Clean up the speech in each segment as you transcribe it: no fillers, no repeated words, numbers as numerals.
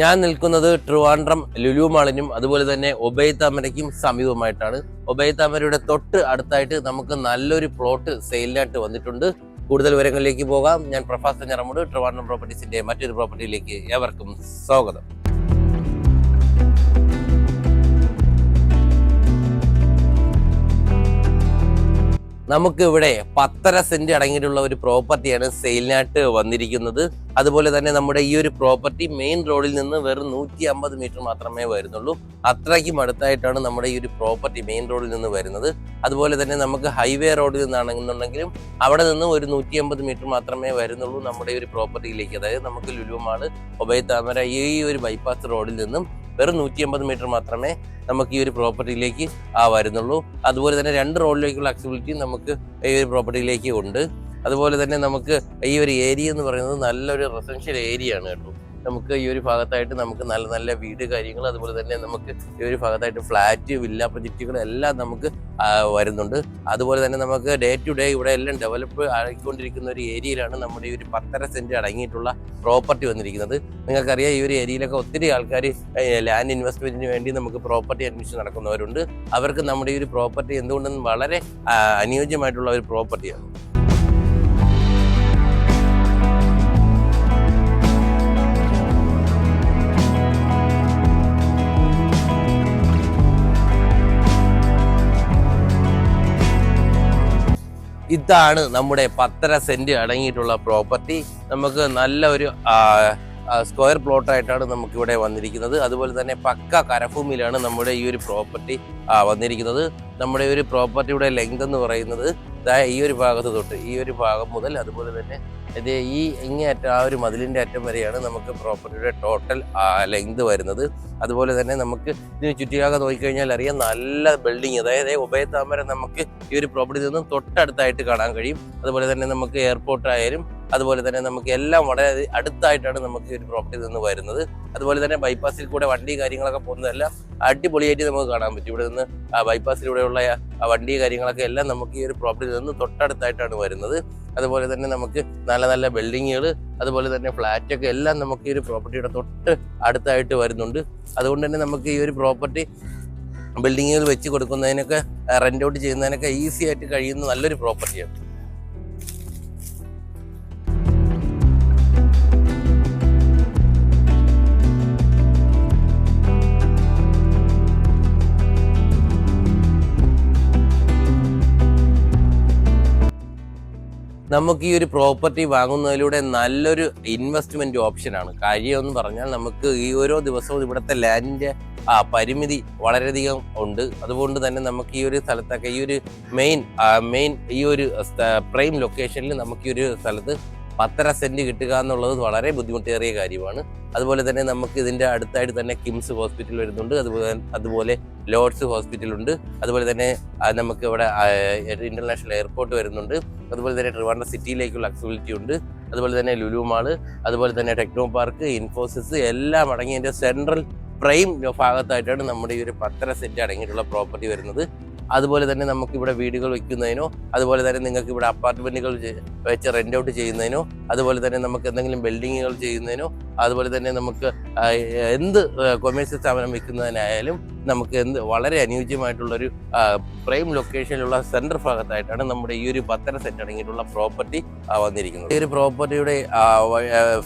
ഞാൻ നിൽക്കുന്നത് ട്രിവാൻഡ്രം ലുലു മാളിനും അതുപോലെ തന്നെ ഒബൈദ് താമരയ്ക്കും സമീപമായിട്ടാണ്. ഒബൈദ് താമരയുടെ തൊട്ട് അടുത്തായിട്ട് നമുക്ക് നല്ലൊരു പ്ലോട്ട് സെയിലിനായിട്ട് വന്നിട്ടുണ്ട്. കൂടുതൽ വിവരങ്ങളിലേക്ക് പോകാം. ഞാൻ പ്രഭാസ് ഞറമുട്, ട്രിവാൻഡ്രം പ്രോപ്പർട്ടീസിന്റെ മറ്റൊരു പ്രോപ്പർട്ടിയിലേക്ക് ഏവർക്കും സ്വാഗതം. നമുക്ക് ഇവിടെ 1.5 സെന്റ് അടങ്ങിയിട്ടുള്ള ഒരു പ്രോപ്പർട്ടിയാണ് സെയിലിനായിട്ട് വന്നിരിക്കുന്നത്. അതുപോലെ തന്നെ നമ്മുടെ ഈ ഒരു പ്രോപ്പർട്ടി മെയിൻ റോഡിൽ നിന്ന് വെറും 150 മീറ്റർ മാത്രമേ വരുന്നുള്ളൂ. അത്രയ്ക്കും അടുത്തായിട്ടാണ് നമ്മുടെ ഈ ഒരു പ്രോപ്പർട്ടി മെയിൻ റോഡിൽ നിന്ന് വരുന്നത്. അതുപോലെ തന്നെ നമുക്ക് ഹൈവേ റോഡിൽ നിന്നാണെന്നുണ്ടെങ്കിലും അവിടെ നിന്ന് ഒരു 150 മീറ്റർ മാത്രമേ വരുന്നുള്ളൂ നമ്മുടെ ഈ ഒരു പ്രോപ്പർട്ടിയിലേക്ക്. അതായത് നമുക്ക് ലുലു മാള്, ഒബൈദ് താമര ഈ ഒരു ബൈപ്പാസ് റോഡിൽ നിന്നും വെറും 150 മീറ്റർ മാത്രമേ നമുക്ക് ഈ ഒരു പ്രോപ്പർട്ടിയിലേക്ക് വരുന്നുള്ളൂ. അതുപോലെ തന്നെ 2 റോഡിലേക്കുള്ള അക്സസിബിലിറ്റി നമുക്ക് ഈ ഒരു പ്രോപ്പർട്ടിയിലേക്ക് ഉണ്ട്. അതുപോലെ തന്നെ നമുക്ക് ഈ ഒരു ഏരിയ എന്ന് പറയുന്നത് നല്ലൊരു റെസിഡൻഷ്യൽ ഏരിയ ആണ് കേട്ടോ. നമുക്ക് ഈ ഒരു ഭാഗത്തായിട്ട് നമുക്ക് നല്ല നല്ല വീട് കാര്യങ്ങൾ, അതുപോലെ തന്നെ നമുക്ക് ഈ ഒരു ഭാഗത്തായിട്ട് ഫ്ലാറ്റ്, വില്ല പ്രൊജക്റ്റുകൾ എല്ലാം നമുക്ക് വരുന്നുണ്ട്. അതുപോലെ തന്നെ നമുക്ക് ഡേ ടു ഡേ ഇവിടെ എല്ലാം ഡെവലപ്പ് ആയിക്കൊണ്ടിരിക്കുന്ന ഒരു ഏരിയയിലാണ് നമ്മുടെ ഈ ഒരു 1.5 സെന്റ് അടങ്ങിയിട്ടുള്ള പ്രോപ്പർട്ടി വന്നിരിക്കുന്നത്. നിങ്ങൾക്കറിയാം, ഈ ഒരു ഏരിയയിലൊക്കെ ഒത്തിരി ആൾക്കാർ ലാൻഡ് ഇൻവെസ്റ്റ്മെന്റിന് വേണ്ടി നമുക്ക് പ്രോപ്പർട്ടി അന്വേഷിച്ച് നടക്കുന്നവരുണ്ട്. അവർക്ക് നമ്മുടെ ഈ ഒരു പ്രോപ്പർട്ടി എന്തുകൊണ്ടും വളരെ അനുയോജ്യമായിട്ടുള്ള ഒരു പ്രോപ്പർട്ടിയാണ്. ഇതാണ് നമ്മുടെ 1.5 സെന്റ് അടങ്ങിയിട്ടുള്ള പ്രോപ്പർട്ടി. നമുക്ക് നല്ല ഒരു സ്ക്വയർ പ്ലോട്ടായിട്ടാണ് നമുക്കിവിടെ വന്നിരിക്കുന്നത്. അതുപോലെ തന്നെ പക്ക കരഭൂമിയിലാണ് നമ്മുടെ ഈ ഒരു പ്രോപ്പർട്ടി വന്നിരിക്കുന്നത്. നമ്മുടെ ഈ ഒരു പ്രോപ്പർട്ടിയുടെ ലെങ്ത് എന്ന് പറയുന്നത് ഈ ഒരു ഭാഗത്ത് തൊട്ട് ഈ ഒരു ഭാഗം മുതൽ അതുപോലെ തന്നെ ഈ ഇങ്ങേയറ്റം ആ ഒരു മതിലിൻ്റെ അറ്റം വരെയാണ് നമുക്ക് പ്രോപ്പർട്ടിയുടെ ടോട്ടൽ ലെങ്ത് വരുന്നത്. അതുപോലെ തന്നെ നമുക്ക് ഇതിന് ചുറ്റിയാകെ നോക്കിക്കഴിഞ്ഞാൽ അറിയാം, നല്ല ബിൽഡിങ്, അതായത് ഒബൈദ് താമര നമുക്ക് ഈ ഒരു പ്രോപ്പർട്ടിയിൽ നിന്നും തൊട്ടടുത്തായിട്ട് കാണാൻ കഴിയും. അതുപോലെ തന്നെ നമുക്ക് എയർപോർട്ട് ആയാലും അതുപോലെ തന്നെ നമുക്ക് എല്ലാം വളരെ അടുത്തായിട്ടാണ് നമുക്ക് ഈ ഒരു പ്രോപ്പർട്ടിയിൽ നിന്ന് വരുന്നത്. അതുപോലെ തന്നെ ബൈപ്പാസിൽ കൂടെ വണ്ടി കാര്യങ്ങളൊക്കെ പോകുന്നതെല്ലാം അടിപൊളിയായിട്ട് നമുക്ക് കാണാൻ പറ്റും. ഇവിടെ നിന്ന് ബൈപ്പാസിലൂടെയുള്ള വണ്ടി കാര്യങ്ങളൊക്കെ എല്ലാം നമുക്ക് ഈ ഒരു പ്രോപ്പർട്ടിയിൽ നിന്ന് തൊട്ടടുത്തായിട്ടാണ് വരുന്നത്. അതുപോലെ തന്നെ നമുക്ക് നല്ല നല്ല ബിൽഡിങ്ങുകൾ, അതുപോലെ തന്നെ ഫ്ലാറ്റൊക്കെ എല്ലാം നമുക്ക് ഈ ഒരു പ്രോപ്പർട്ടിയുടെ തൊട്ട് അടുത്തായിട്ട് വരുന്നുണ്ട്. അതുകൊണ്ട് തന്നെ നമുക്ക് ഈ ഒരു പ്രോപ്പർട്ടി ബിൽഡിങ്ങുകൾ വെച്ച് കൊടുക്കുന്നതിനൊക്കെ റെന്റ് ഔട്ട് ചെയ്യുന്നതിനൊക്കെ ഈസി ആയിട്ട് കഴിയുന്ന നല്ലൊരു പ്രോപ്പർട്ടിയാണ്. നമുക്ക് ഈ ഒരു പ്രോപ്പർട്ടി വാങ്ങുന്നതിലൂടെ നല്ലൊരു ഇൻവെസ്റ്റ്മെന്റ് ഓപ്ഷനാണ്. കാര്യം എന്ന് പറഞ്ഞാൽ നമുക്ക് ഈ ഓരോ ദിവസവും ഇവിടുത്തെ ലാൻഡിന്റെ പരിമിതി വളരെയധികം ഉണ്ട്. അതുകൊണ്ട് തന്നെ നമുക്ക് ഈ ഒരു സ്ഥലത്തൊക്കെ ഈ ഒരു മെയിൻ ഈ ഒരു പ്രൈം ലൊക്കേഷനിൽ നമുക്ക് ഈ ഒരു സ്ഥലത്ത് 1.5 സെന്റ് കിട്ടുക എന്നുള്ളത് വളരെ ബുദ്ധിമുട്ടേറിയ കാര്യമാണ്. അതുപോലെ തന്നെ നമുക്ക് ഇതിൻ്റെ അടുത്തായിട്ട് തന്നെ കിംസ് ഹോസ്പിറ്റൽ വരുന്നുണ്ട്. അതുപോലെ ലോർഡ്സ് ഹോസ്പിറ്റൽ ഉണ്ട്. അതുപോലെ തന്നെ നമുക്ക് ഇവിടെ ഇന്റർനാഷണൽ എയർപോർട്ട് വരുന്നുണ്ട്. അതുപോലെ തന്നെ ട്രിവാൻഡ്രം സിറ്റിയിലേക്കുള്ള അക്സസിബിലിറ്റി ഉണ്ട്. അതുപോലെ തന്നെ ലുലു മാള്, അതുപോലെ തന്നെ ടെക്നോ പാർക്ക്, ഇൻഫോസിസ് എല്ലാം അടങ്ങിയതിൻ്റെ സെൻട്രൽ പ്രൈം ഭാഗത്തായിട്ടാണ് നമ്മുടെ ഈ ഒരു 1.5 സെന്റ് അടങ്ങിയിട്ടുള്ള പ്രോപ്പർട്ടി വരുന്നത്. അതുപോലെ തന്നെ നമുക്ക് ഇവിടെ വീടുകൾ വയ്ക്കുന്നതിനോ, അതുപോലെ തന്നെ നിങ്ങൾക്ക് ഇവിടെ അപ്പാർട്ട്മെന്റുകൾ വെച്ച് റെന്റ് ഔട്ട് ചെയ്യുന്നതിനോ, അതുപോലെ തന്നെ നമുക്ക് എന്തെങ്കിലും ബിൽഡിങ്ങുകൾ ചെയ്യുന്നതിനോ, അതുപോലെ തന്നെ നമുക്ക് എന്ത് കൊമേഴ്സ്യൽ സ്ഥാപനം വയ്ക്കുന്നതിനായാലും നമുക്ക് വളരെ അനുയോജ്യമായിട്ടുള്ളൊരു പ്രൈം ലൊക്കേഷനിലുള്ള സെൻട്രൽ ഭാഗത്തായിട്ടാണ് നമ്മുടെ ഈ ഒരു 1.5 സെന്റ് അടങ്ങിയിട്ടുള്ള പ്രോപ്പർട്ടി വന്നിരിക്കുന്നത്. ഈ ഒരു പ്രോപ്പർട്ടിയുടെ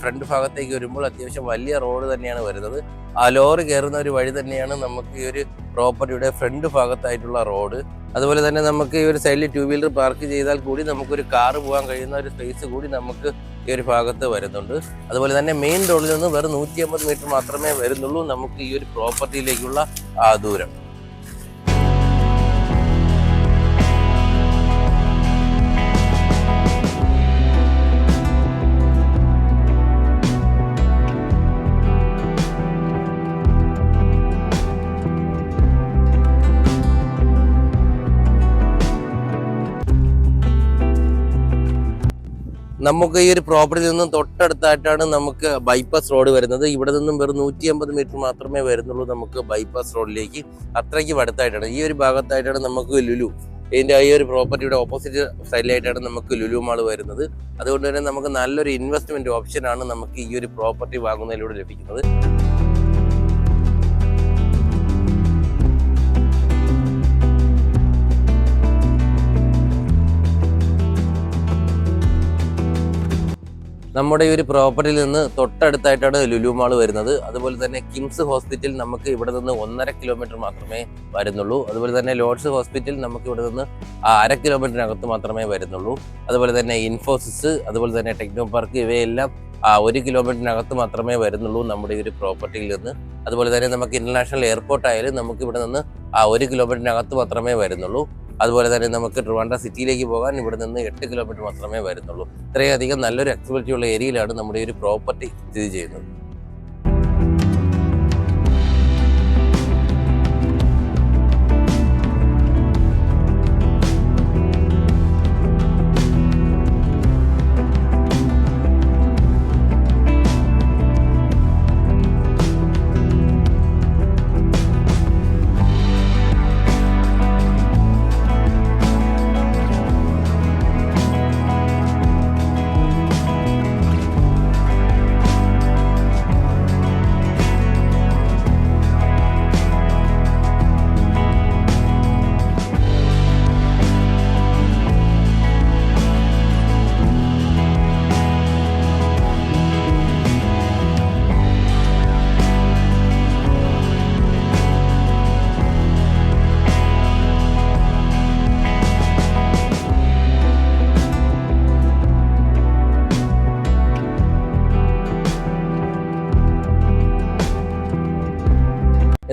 ഫ്രണ്ട് ഭാഗത്തേക്ക് വരുമ്പോൾ അത്യാവശ്യം വലിയ റോഡ് തന്നെയാണ് വരുന്നത്. ലോറി കയറുന്ന ഒരു വഴി തന്നെയാണ് നമുക്ക് ഈ ഒരു പ്രോപ്പർട്ടിയുടെ ഫ്രണ്ട് ഭാഗത്തായിട്ടുള്ള റോഡ്. അതുപോലെ തന്നെ നമുക്ക് ഈ ഒരു സൈഡിൽ 2 വീലർ പാർക്ക് ചെയ്താൽ കൂടി നമുക്കൊരു കാറ് പോകാൻ കഴിയുന്ന ഒരു സ്പേസ് കൂടി നമുക്ക് ഈ ഒരു ഭാഗത്ത് വരുന്നുണ്ട്. അതുപോലെ തന്നെ മെയിൻ റോഡിൽ നിന്ന് വെറും 150 മീറ്റർ മാത്രമേ വരുന്നുള്ളൂ നമുക്ക് ഈ ഒരു പ്രോപ്പർട്ടിയിലേക്കുള്ള ദൂരം. നമുക്ക് ഈ ഒരു പ്രോപ്പർട്ടിയിൽ നിന്നും തൊട്ടടുത്തായിട്ടാണ് നമുക്ക് ബൈപ്പാസ് റോഡ് വരുന്നത്. ഇവിടെ നിന്നും വെറും 150 മീറ്റർ മാത്രമേ വരുന്നുള്ളൂ നമുക്ക് ബൈപ്പാസ് റോഡിലേക്ക്. അത്രയ്ക്കും അടുത്തായിട്ടാണ്. ഈ ഒരു ഭാഗത്തായിട്ടാണ് നമുക്ക് ലുലു, ഇതിൻ്റെ ഈ ഒരു പ്രോപ്പർട്ടിയുടെ ഓപ്പോസിറ്റ് സൈഡിലായിട്ടാണ് നമുക്ക് ലുലു മാൾ വരുന്നത്. അതുകൊണ്ട് തന്നെ നമുക്ക് നല്ലൊരു ഇൻവെസ്റ്റ്മെന്റ് ഓപ്ഷനാണ് നമുക്ക് ഈ ഒരു പ്രോപ്പർട്ടി വാങ്ങുന്നതിലൂടെ ലഭിക്കുന്നത്. നമ്മുടെ ഈ ഒരു പ്രോപ്പർട്ടിയിൽ നിന്ന് തൊട്ടടുത്തായിട്ടാണ് ലുലു മാൾ വരുന്നത്. അതുപോലെ തന്നെ കിംസ് ഹോസ്പിറ്റൽ നമുക്ക് ഇവിടെ നിന്ന് 1.5 കിലോമീറ്റർ മാത്രമേ വരുന്നുള്ളൂ. അതുപോലെ തന്നെ ലോർഡ്സ് ഹോസ്പിറ്റൽ നമുക്ക് ഇവിടെ നിന്ന് 1/2 കിലോമീറ്ററിനകത്ത് മാത്രമേ വരുന്നുള്ളൂ. അതുപോലെ തന്നെ ഇൻഫോസിസ്, അതുപോലെ തന്നെ ടെക്നോ പാർക്ക്, ഇവയെല്ലാം 1 കിലോമീറ്ററിനകത്ത് മാത്രമേ വരുന്നുള്ളൂ നമ്മുടെ ഈ ഒരു പ്രോപ്പർട്ടിയിൽ നിന്ന്. അതുപോലെ തന്നെ നമുക്ക് ഇന്റർനാഷണൽ എയർപോർട്ട് ആയാലും നമുക്ക് ഇവിടെ നിന്ന് 1 കിലോമീറ്ററിനകത്ത് മാത്രമേ വരുന്നുള്ളൂ. അതുപോലെ തന്നെ നമുക്ക് ട്രിവാൻഡ്രം സിറ്റിയിലേക്ക് പോകാൻ ഇവിടെ നിന്ന് 8 കിലോമീറ്റർ മാത്രമേ വരുന്നുള്ളൂ. ഇത്രയധികം നല്ലൊരു അക്സസിബിലിറ്റി ഉള്ള ഏരിയയിലാണ് നമ്മുടെ ഈ ഒരു പ്രോപ്പർട്ടി സ്ഥിതി ചെയ്യുന്നത്.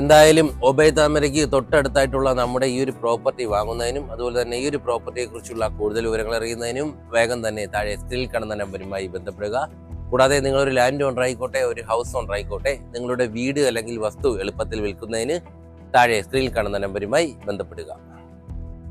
എന്തായാലും ഒബൈ താമരയ്ക്ക് തൊട്ടടുത്തായിട്ടുള്ള നമ്മുടെ ഈ ഒരു പ്രോപ്പർട്ടി വാങ്ങുന്നതിനും അതുപോലെ തന്നെ ഈ ഒരു പ്രോപ്പർട്ടിയെ കുറിച്ചുള്ള കൂടുതൽ വിവരങ്ങൾ അറിയുന്നതിനും വേഗം തന്നെ താഴെ സ്ക്രീനിൽ കാണുന്ന നമ്പറുമായി ബന്ധപ്പെടുക. കൂടാതെ നിങ്ങളൊരു ലാൻഡ് ഓണർ ആയിക്കോട്ടെ, ഒരു ഹൗസ് ഓണർ ആയിക്കോട്ടെ, നിങ്ങളുടെ വീട് അല്ലെങ്കിൽ വസ്തു എളുപ്പത്തിൽ വിൽക്കുന്നതിന് താഴെ സ്ക്രീനിൽ കാണുന്ന നമ്പറുമായി ബന്ധപ്പെടുക.